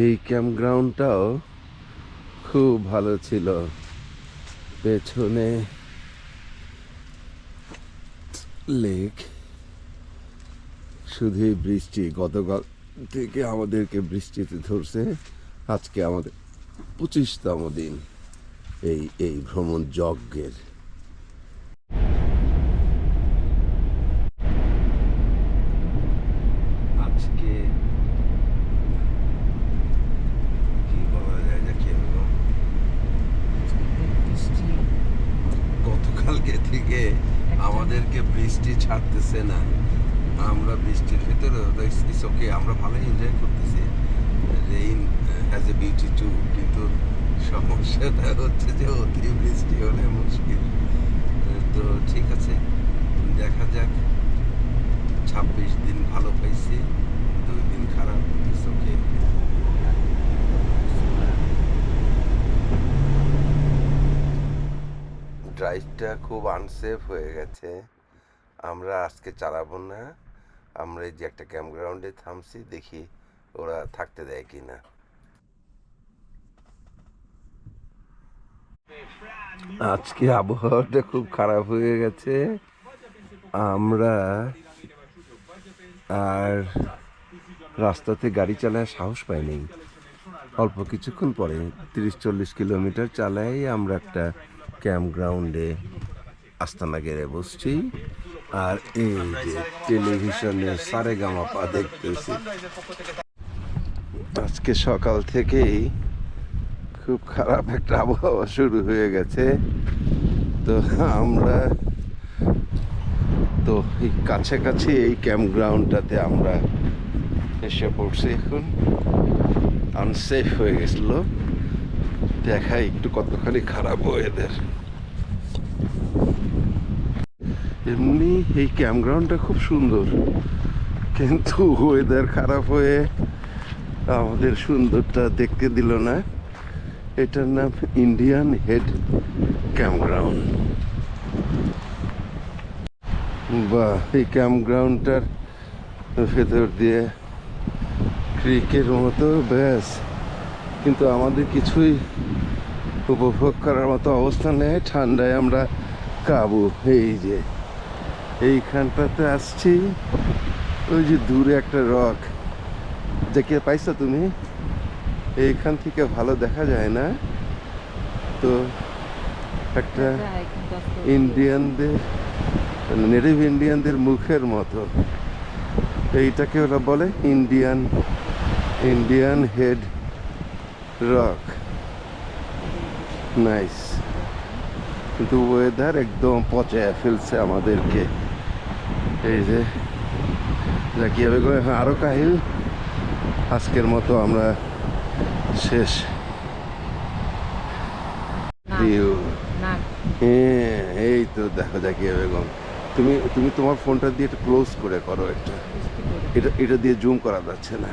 এই ক্যাম্পগ্রাউন্ডটাও খুব ভালো ছিল। পেছনে লেক, শুধুই বৃষ্টি। গতকাল থেকে আমাদেরকে বৃষ্টিতে ধরছে। আজকে আমাদের 25তম দিন এই এই ভ্রমণ যজ্ঞের। আজকে কি বলা যায় না, কি গতকালকে থেকে আমাদেরকে বৃষ্টি ছাড়তেছে না। আমরা বৃষ্টির ভিতরে ওকে আমরা ভালো এনজয় করতেছি। Rain has a beauty too, কিন্তু সমস্যাটা হচ্ছে যে অতি বৃষ্টি হলে মুশকিল। তো ঠিক আছে, দেখা যাক। 26 দিন ভালো পাইছি, 2 দিন খারাপ। ওকে, ড্রাইভটা খুব আনসেফ হয়ে গেছে। আমরা আজকে চালাবো না। আমরা এই যে একটা ক্যাম্পগ্রাউন্ডে থামছি, দেখি ওরা থাকতে দেয় কিনা। আজকে আবহাওয়াটা খুব খারাপ হয়ে গেছে। আমরা আর রাস্তাতে গাড়ি চালায় সাহস পাইনি। অল্প কিছুক্ষণ পরে 30-40 কিলোমিটার চালাই আমরা একটা ক্যাম্পগ্রাউন্ডে আস্তানা গেড়ে বসছি। আর এই যে টেলিভিশনে সারেগামাপা দেখতেছি। আজকে সকাল থেকেই খুব খারাপ একটা আবহাওয়া শুরু হয়ে গেছে। তো আমরা তো এই কাছাকাছি এই ক্যাম্পগ্রাউন্ডটাতে আমরা এসে পড়ছি। এখন আনসেফ হয়ে গেছিল। দেখা একটু কতখানি খারাপ ওয়েদার। এমনি এই ক্যাম্পগ্রাউন্ডটা খুব সুন্দর, কিন্তু ওয়েদার খারাপ হয়ে আমাদের সুন্দরটা দেখতে দিল না। এটার নাম ইন্ডিয়ান হেড ক্যাম্পগ্রাউন্ড। বা এই ক্যাম্পগ্রাউন্ডটার ভেতর দিয়ে ক্রিকের মতো ব্যাস, কিন্তু আমাদের কিছুই উপভোগ করার মতো অবস্থা নেই। ঠান্ডায় আমরা কাবু। এই যে এইখানটাতে আসছি, ওই যে দূরে একটা রক দেখে পাইছো তুমি? এইখান থেকে ভালো দেখা যায় না তো। একটা ইন্ডিয়ানদের, নেটিভ ইন্ডিয়ানদের মুখের মতো। এইটাকে ওরা বলে ইন্ডিয়ান হেড রক। নাইস, কিন্তু ওয়েদার একদম পচায় ফেলছে আমাদেরকে। এই যে জাকিয়া বেগম আরো কাহিল। আজকের মতো আমরা শেষ। এই তো দেখো জাকিয়া বেগম, তুমি তোমার ফোনটা দিয়ে একটু ক্লোজ করে করো। এটা দিয়ে জুম করা যাচ্ছে না।